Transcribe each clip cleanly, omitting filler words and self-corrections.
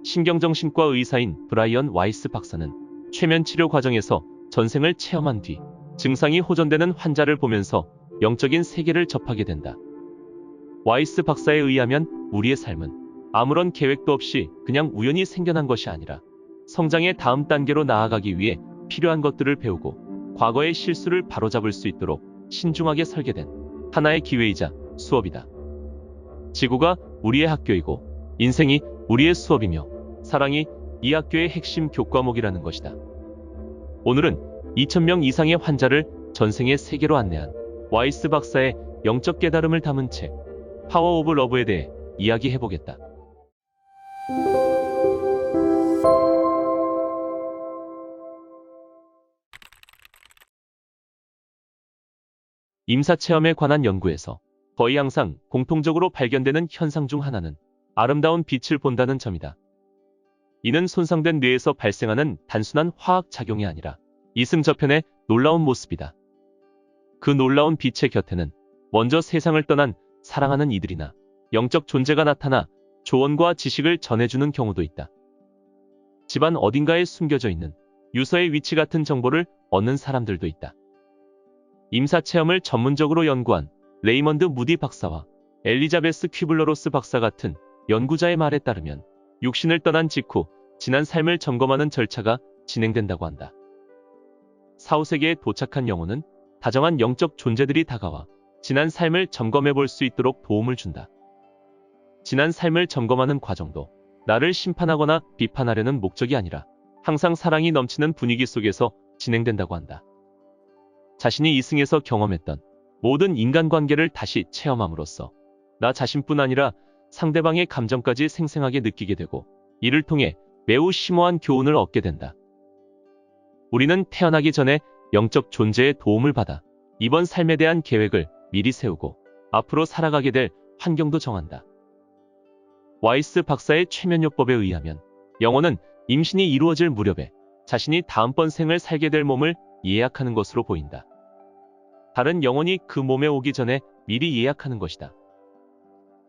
신경정신과 의사인 브라이언 와이스 박사는 최면 치료 과정에서 전생을 체험한 뒤 증상이 호전되는 환자를 보면서 영적인 세계를 접하게 된다. 와이스 박사에 의하면 우리의 삶은 아무런 계획도 없이 그냥 우연히 생겨난 것이 아니라 성장의 다음 단계로 나아가기 위해 필요한 것들을 배우고 과거의 실수를 바로잡을 수 있도록 신중하게 설계된 하나의 기회이자 수업이다. 지구가 우리의 학교이고 인생이 우리의 수업이며 사랑이 이 학교의 핵심 교과목이라는 것이다. 오늘은 2000명 이상의 환자를 전생의 세계로 안내한 와이스 박사의 영적 깨달음을 담은 책 파워 오브 러브에 대해 이야기해보겠다. 임사체험에 관한 연구에서 거의 항상 공통적으로 발견되는 현상 중 하나는 아름다운 빛을 본다는 점이다. 이는 손상된 뇌에서 발생하는 단순한 화학 작용이 아니라 이승저편의 놀라운 모습이다. 그 놀라운 빛의 곁에는 먼저 세상을 떠난 사랑하는 이들이나 영적 존재가 나타나 조언과 지식을 전해주는 경우도 있다. 집안 어딘가에 숨겨져 있는 유서의 위치 같은 정보를 얻는 사람들도 있다. 임사체험을 전문적으로 연구한 레이먼드 무디 박사와 엘리자베스 퀴블러로스 박사 같은 연구자의 말에 따르면 육신을 떠난 직후 지난 삶을 점검하는 절차가 진행된다고 한다. 사후세계에 도착한 영혼은 다정한 영적 존재들이 다가와 지난 삶을 점검해 볼 수 있도록 도움을 준다. 지난 삶을 점검하는 과정도 나를 심판하거나 비판하려는 목적이 아니라 항상 사랑이 넘치는 분위기 속에서 진행된다고 한다. 자신이 이승에서 경험했던 모든 인간관계를 다시 체험함으로써 나 자신뿐 아니라 상대방의 감정까지 생생하게 느끼게 되고 이를 통해 매우 심오한 교훈을 얻게 된다. 우리는 태어나기 전에 영적 존재의 도움을 받아 이번 삶에 대한 계획을 미리 세우고 앞으로 살아가게 될 환경도 정한다. 와이스 박사의 최면요법에 의하면 영혼은 임신이 이루어질 무렵에 자신이 다음번 생을 살게 될 몸을 예약하는 것으로 보인다. 다른 영혼이 그 몸에 오기 전에 미리 예약하는 것이다.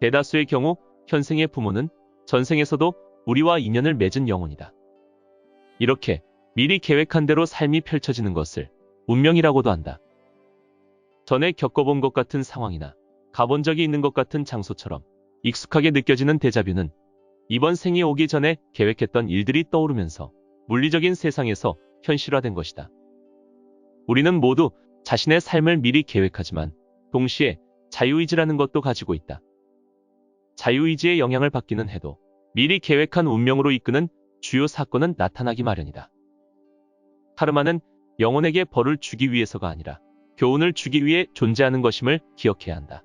대다수의 경우 현생의 부모는 전생에서도 우리와 인연을 맺은 영혼이다. 이렇게 미리 계획한 대로 삶이 펼쳐지는 것을 운명이라고도 한다. 전에 겪어본 것 같은 상황이나 가본 적이 있는 것 같은 장소처럼 익숙하게 느껴지는 데자뷰는 이번 생이 오기 전에 계획했던 일들이 떠오르면서 물리적인 세상에서 현실화된 것이다. 우리는 모두 자신의 삶을 미리 계획하지만 동시에 자유의지라는 것도 가지고 있다. 자유의지의 영향을 받기는 해도 미리 계획한 운명으로 이끄는 주요 사건은 나타나기 마련이다. 카르마는 영혼에게 벌을 주기 위해서가 아니라 교훈을 주기 위해 존재하는 것임을 기억해야 한다.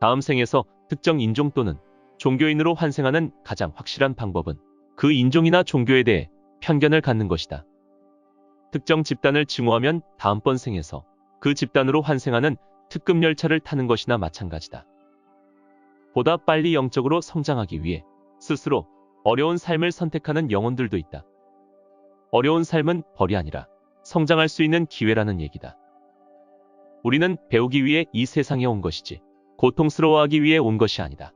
다음 생에서 특정 인종 또는 종교인으로 환생하는 가장 확실한 방법은 그 인종이나 종교에 대해 편견을 갖는 것이다. 특정 집단을 증오하면 다음번 생에서 그 집단으로 환생하는 특급 열차를 타는 것이나 마찬가지다. 보다 빨리 영적으로 성장하기 위해 스스로 어려운 삶을 선택하는 영혼들도 있다. 어려운 삶은 벌이 아니라 성장할 수 있는 기회라는 얘기다. 우리는 배우기 위해 이 세상에 온 것이지 고통스러워하기 위해 온 것이 아니다.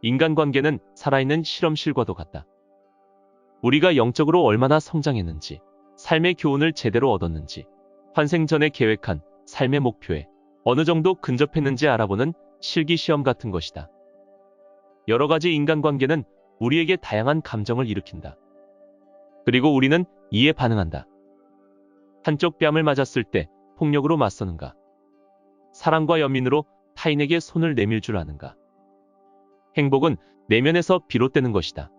인간관계는 살아있는 실험실과도 같다. 우리가 영적으로 얼마나 성장했는지, 삶의 교훈을 제대로 얻었는지, 환생 전에 계획한 삶의 목표에 어느 정도 근접했는지 알아보는 실기시험 같은 것이다. 여러 가지 인간관계는 우리에게 다양한 감정을 일으킨다. 그리고 우리는 이에 반응한다. 한쪽 뺨을 맞았을 때 폭력으로 맞서는가? 사랑과 연민으로 타인에게 손을 내밀 줄 아는가? 행복은 내면에서 비롯되는 것이다.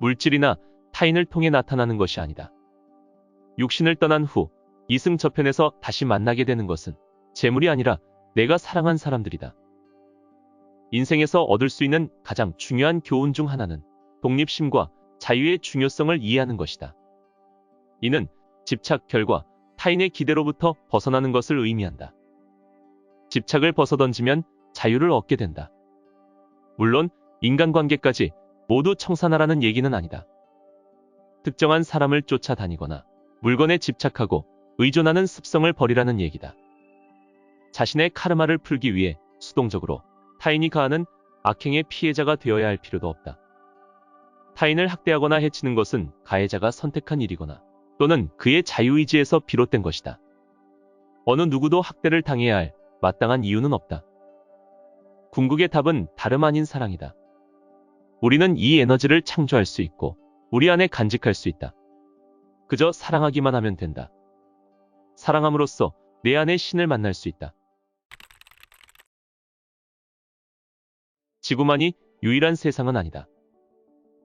물질이나 타인을 통해 나타나는 것이 아니다. 육신을 떠난 후 이승저편에서 다시 만나게 되는 것은 재물이 아니라 내가 사랑한 사람들이다. 인생에서 얻을 수 있는 가장 중요한 교훈 중 하나는 독립심과 자유의 중요성을 이해하는 것이다. 이는 집착, 결과, 타인의 기대로부터 벗어나는 것을 의미한다. 집착을 벗어던지면 자유를 얻게 된다. 물론 인간관계까지 모두 청산하라는 얘기는 아니다. 특정한 사람을 쫓아다니거나 물건에 집착하고 의존하는 습성을 버리라는 얘기다. 자신의 카르마를 풀기 위해 수동적으로 타인이 가하는 악행의 피해자가 되어야 할 필요도 없다. 타인을 학대하거나 해치는 것은 가해자가 선택한 일이거나 또는 그의 자유의지에서 비롯된 것이다. 어느 누구도 학대를 당해야 할 마땅한 이유는 없다. 궁극의 답은 다름 아닌 사랑이다. 우리는 이 에너지를 창조할 수 있고 우리 안에 간직할 수 있다. 그저 사랑하기만 하면 된다. 사랑함으로써 내 안의 신을 만날 수 있다. 지구만이 유일한 세상은 아니다.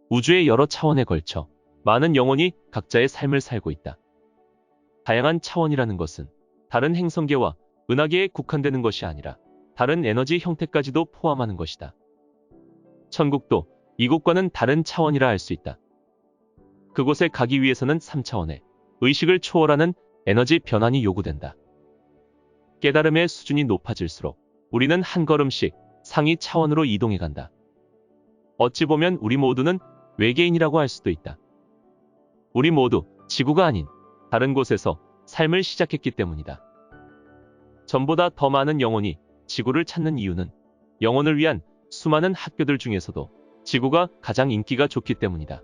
우주의 여러 차원에 걸쳐 많은 영혼이 각자의 삶을 살고 있다. 다양한 차원이라는 것은 다른 행성계와 은하계에 국한되는 것이 아니라 다른 에너지 형태까지도 포함하는 것이다. 천국도 이곳과는 다른 차원이라 할 수 있다. 그곳에 가기 위해서는 3차원의 의식을 초월하는 에너지 변환이 요구된다. 깨달음의 수준이 높아질수록 우리는 한 걸음씩 상위 차원으로 이동해 간다. 어찌 보면 우리 모두는 외계인이라고 할 수도 있다. 우리 모두 지구가 아닌 다른 곳에서 삶을 시작했기 때문이다. 전보다 더 많은 영혼이 지구를 찾는 이유는 영혼을 위한 수많은 학교들 중에서도 지구가 가장 인기가 좋기 때문이다.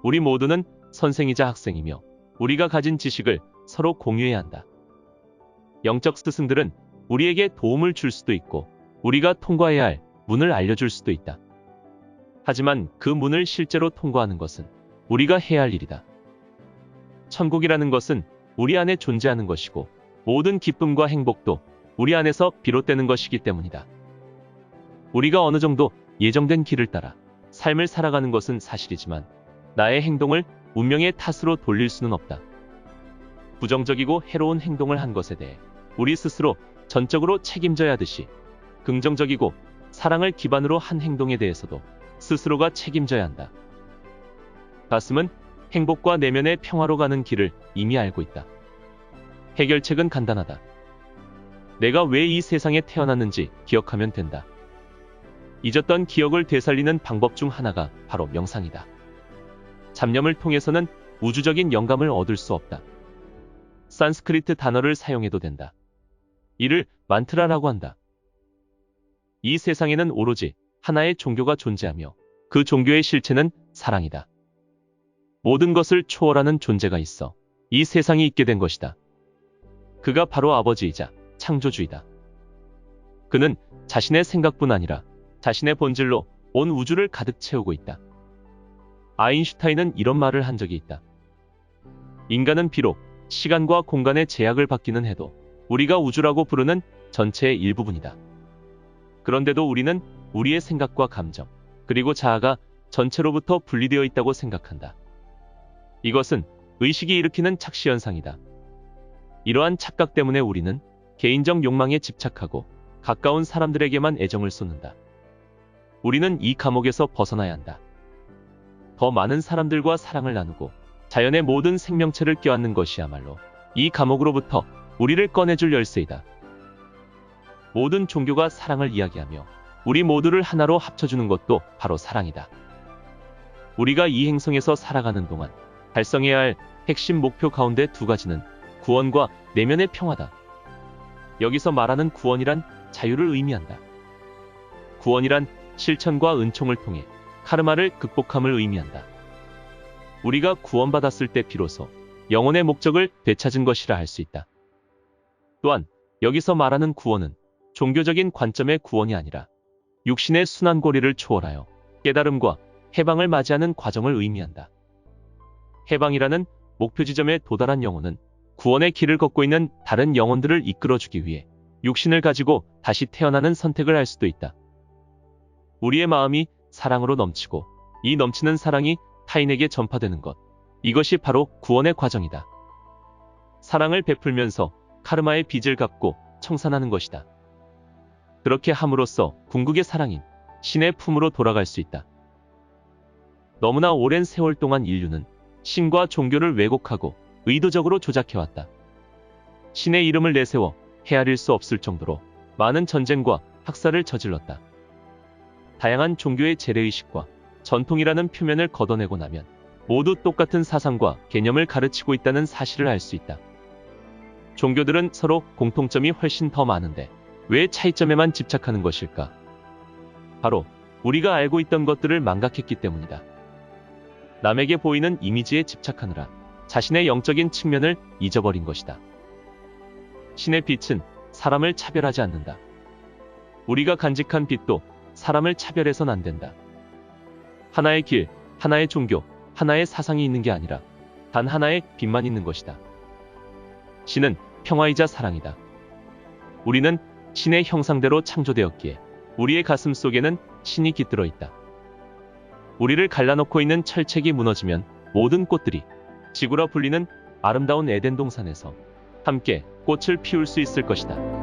우리 모두는 선생이자 학생이며 우리가 가진 지식을 서로 공유해야 한다. 영적 스승들은 우리에게 도움을 줄 수도 있고 우리가 통과해야 할 문을 알려줄 수도 있다. 하지만 그 문을 실제로 통과하는 것은 우리가 해야 할 일이다. 천국이라는 것은 우리 안에 존재하는 것이고 모든 기쁨과 행복도 우리 안에서 비롯되는 것이기 때문이다. 우리가 어느 정도 예정된 길을 따라 삶을 살아가는 것은 사실이지만 나의 행동을 운명의 탓으로 돌릴 수는 없다. 부정적이고 해로운 행동을 한 것에 대해 우리 스스로 전적으로 책임져야 하듯이 긍정적이고 사랑을 기반으로 한 행동에 대해서도 스스로가 책임져야 한다. 가슴은 행복과 내면의 평화로 가는 길을 이미 알고 있다. 해결책은 간단하다. 내가 왜 이 세상에 태어났는지 기억하면 된다. 잊었던 기억을 되살리는 방법 중 하나가 바로 명상이다. 잡념을 통해서는 우주적인 영감을 얻을 수 없다. 산스크리트 단어를 사용해도 된다. 이를 만트라라고 한다. 이 세상에는 오로지 하나의 종교가 존재하며 그 종교의 실체는 사랑이다. 모든 것을 초월하는 존재가 있어 이 세상이 있게 된 것이다. 그가 바로 아버지이자 창조주이다. 그는 자신의 생각뿐 아니라 자신의 본질로 온 우주를 가득 채우고 있다. 아인슈타인은 이런 말을 한 적이 있다. 인간은 비록 시간과 공간의 제약을 받기는 해도 우리가 우주라고 부르는 전체의 일부분이다. 그런데도 우리는 우리의 생각과 감정, 그리고 자아가 전체로부터 분리되어 있다고 생각한다. 이것은 의식이 일으키는 착시현상이다. 이러한 착각 때문에 우리는 개인적 욕망에 집착하고 가까운 사람들에게만 애정을 쏟는다. 우리는 이 감옥에서 벗어나야 한다. 더 많은 사람들과 사랑을 나누고 자연의 모든 생명체를 껴안는 것이야말로 이 감옥으로부터 우리를 꺼내줄 열쇠이다. 모든 종교가 사랑을 이야기하며 우리 모두를 하나로 합쳐주는 것도 바로 사랑이다. 우리가 이 행성에서 살아가는 동안 달성해야 할 핵심 목표 가운데 두 가지는 구원과 내면의 평화다. 여기서 말하는 구원이란 자유를 의미한다. 구원이란 실천과 은총을 통해 카르마를 극복함을 의미한다. 우리가 구원받았을 때 비로소 영혼의 목적을 되찾은 것이라 할 수 있다. 또한 여기서 말하는 구원은 종교적인 관점의 구원이 아니라 육신의 순환고리를 초월하여 깨달음과 해방을 맞이하는 과정을 의미한다. 해방이라는 목표 지점에 도달한 영혼은 구원의 길을 걷고 있는 다른 영혼들을 이끌어주기 위해 육신을 가지고 다시 태어나는 선택을 할 수도 있다. 우리의 마음이 사랑으로 넘치고 이 넘치는 사랑이 타인에게 전파되는 것, 이것이 바로 구원의 과정이다. 사랑을 베풀면서 카르마의 빚을 갚고 청산하는 것이다. 그렇게 함으로써 궁극의 사랑인 신의 품으로 돌아갈 수 있다. 너무나 오랜 세월 동안 인류는 신과 종교를 왜곡하고 의도적으로 조작해왔다. 신의 이름을 내세워 헤아릴 수 없을 정도로 많은 전쟁과 학살을 저질렀다. 다양한 종교의 재래의식과 전통이라는 표면을 걷어내고 나면 모두 똑같은 사상과 개념을 가르치고 있다는 사실을 알 수 있다. 종교들은 서로 공통점이 훨씬 더 많은데 왜 차이점에만 집착하는 것일까? 바로 우리가 알고 있던 것들을 망각했기 때문이다. 남에게 보이는 이미지에 집착하느라 자신의 영적인 측면을 잊어버린 것이다. 신의 빛은 사람을 차별하지 않는다. 우리가 간직한 빛도 사람을 차별해선 안 된다. 하나의 길, 하나의 종교, 하나의 사상이 있는 게 아니라 단 하나의 빛만 있는 것이다. 신은 평화이자 사랑이다. 우리는 신의 형상대로 창조되었기에 우리의 가슴 속에는 신이 깃들어 있다. 우리를 갈라놓고 있는 철책이 무너지면 모든 꽃들이 지구라 불리는 아름다운 에덴 동산에서 함께 꽃을 피울 수 있을 것이다.